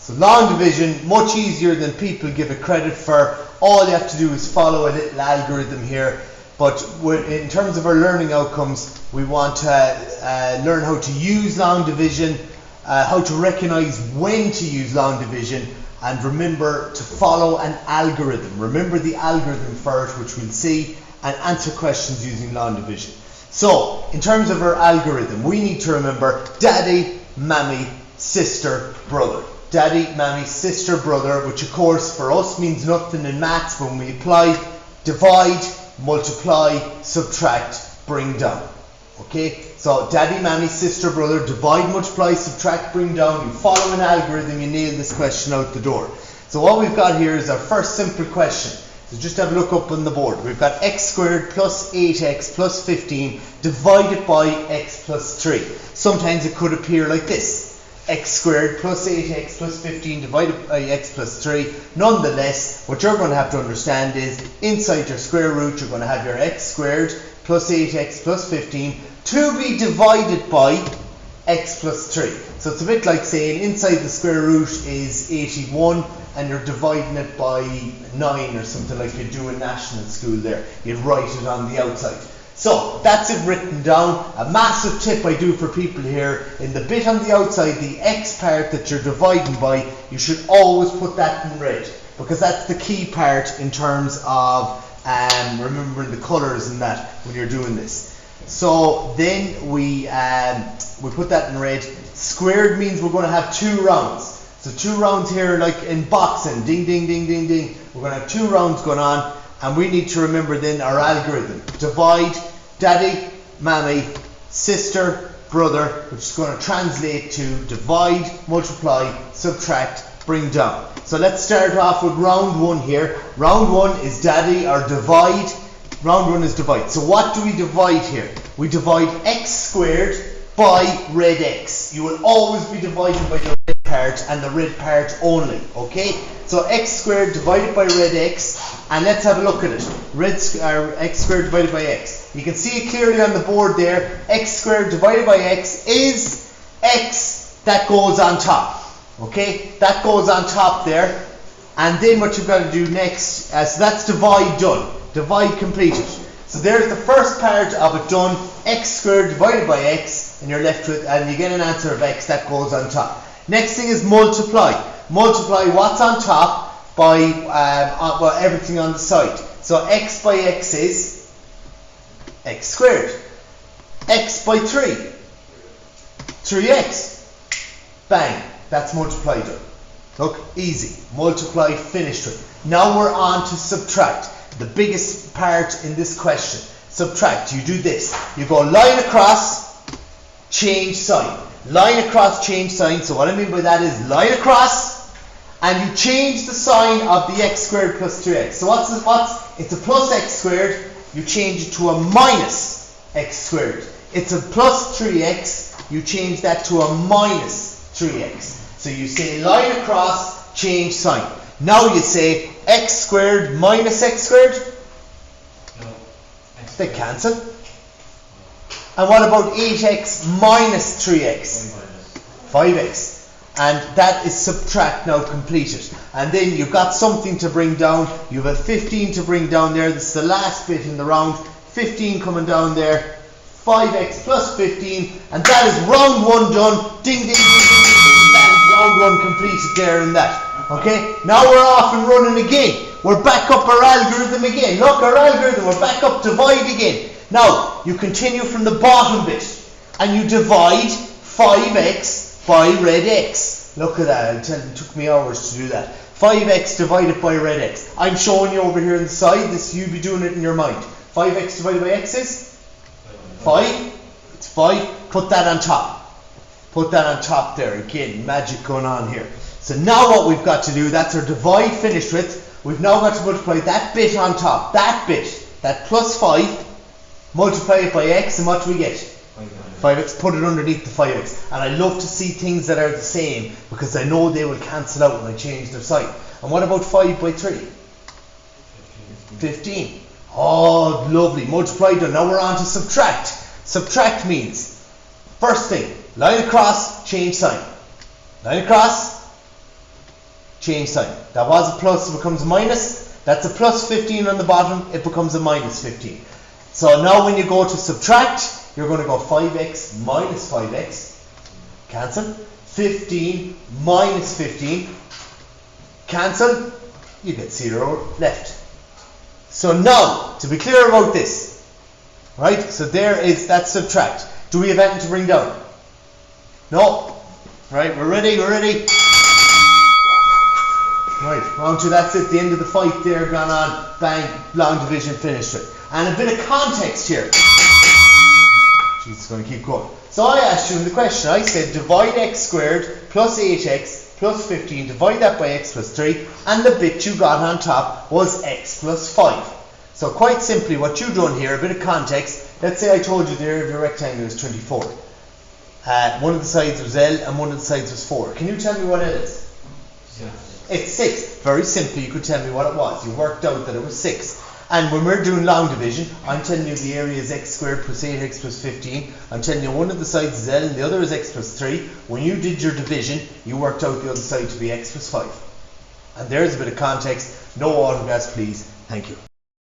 So long division, much easier than people give it credit for. All you have to do is follow a little algorithm here. But in terms of our learning outcomes, we want to learn how to use long division, how to recognize when to use long division, and remember to follow an algorithm. Remember the algorithm for it, which we'll see, and answer questions using long division. So, in terms of our algorithm, we need to remember daddy, mammy, sister, brother. Daddy, mammy, sister, brother, which of course for us means nothing in maths, but when we apply divide, multiply, subtract, bring down. Okay, so daddy, mammy, sister, brother, divide, multiply, subtract, bring down. You follow an algorithm, you nail this question out the door. So what we've got here is our first simple question. So just have a look up on the board. We've got x squared plus 8x plus 15 divided by x plus 3. Sometimes it could appear like this. X squared plus 8x plus 15 divided by x plus 3. Nonetheless, what you're going to have to understand is inside your square root, you're going to have your x squared plus 8x plus 15 to be divided by x plus 3. So it's a bit like saying inside the square root is 81 and you're dividing it by 9 or something like you do in national school there. You'd write it on the outside. So that's it written down. A massive tip I do for people here, in the bit on the outside, the x part that you're dividing by, you should always put that in red, because that's the key part in terms of remembering the colours and that when you're doing this. So then we put that in red. Squared means we're going to have 2 rounds. So 2 rounds here, like in boxing, ding, ding, ding, ding, ding. We're going to have 2 rounds going on, and we need to remember then our algorithm. Divide, daddy, mammy, sister, brother, which is going to translate to divide, multiply, subtract, bring down. So let's start off with round 1 here. Round 1 is daddy or divide. Round 1 is divide. So what do we divide here? We divide x squared by red x. You will always be dividing by the red part and the red part only, okay? So x squared divided by red x, and let's have a look at it. X squared divided by x. You can see it clearly on the board there. X squared divided by x is x that goes on top, okay? That goes on top there. And then what you've got to do next, so that's divide done. Divide completed. So there's the first part of it done. X squared divided by x, and you're left with, and you get an answer of x that goes on top. Next thing is multiply. Multiply what's on top by everything on the side. So x by x is x squared. X by 3, 3x. Bang, that's multiplied done. Look, easy. Multiply, finished with. Now we're on to subtract. The biggest part in this question. Subtract. You do this. You go line across, change sign. Line across, change sign. So what I mean by that is line across, and you change the sign of the x squared plus 3x. So it's a plus x squared. You change it to a minus x squared. It's a plus 3x. You change that to a minus 3x. So you say line across, change sign. Now you say x squared minus x squared. No. They cancel. And what about 8x minus 3x? 5x. And that is subtract now completed. And then you've got something to bring down. You have a 15 to bring down there. This is the last bit in the round. 15 coming down there. 5x plus 15. And that is round 1 done. Ding, ding, ding, ding, ding. That is round 1 completed there and that. Okay, now we're off and running again. We're back up our algorithm again. Look, our algorithm, we're back up divide again. Now, you continue from the bottom bit and you divide 5x by red x. Look at that, I'll tell you, it took me hours to do that. 5x divided by red x. I'm showing you over here on the side, this you be doing it in your mind. 5x divided by x is 5. It's 5. Put that on top. Put that on top there. Again, magic going on here. So now what we've got to do, that's our divide finished with. We've now got to multiply that bit on top. That bit, that plus 5, multiply it by x, and what do we get? 5x. Put it underneath the 5x. And I love to see things that are the same, because I know they will cancel out when I change their sign. And what about 5 by 3? 15. Oh, lovely. Multiply done. Now we're on to subtract. Subtract means, first thing, line across, change sign. Line across, change sign. That was a plus, it becomes a minus. That's a plus 15 on the bottom, it becomes a minus 15. So now when you go to subtract, you're going to go 5x minus 5x, cancel. 15 minus 15, cancel. You get 0 left. So now, to be clear about this, right, so that's subtract. Do we have anything to bring down? No. Right, we're ready. Right, round 2, that's it, the end of the fight there, gone on, bang, long division, finished it. And a bit of context here. Jeez, it's going to keep going. So I asked you in the question, I said divide x squared plus 8x plus 15, divide that by x plus 3, and the bit you got on top was x plus 5. So quite simply, what you've done here, a bit of context, let's say I told you the area of your rectangle is 24. One of the sides was L and one of the sides was 4. Can you tell me what L is? It's 6. Very simply, you could tell me what it was. You worked out that it was 6. And when we're doing long division, I'm telling you the area is x squared plus 8x plus 15. I'm telling you one of the sides is L and the other is x plus 3. When you did your division, you worked out the other side to be x plus 5. And there's a bit of context. No autographs, please. Thank you.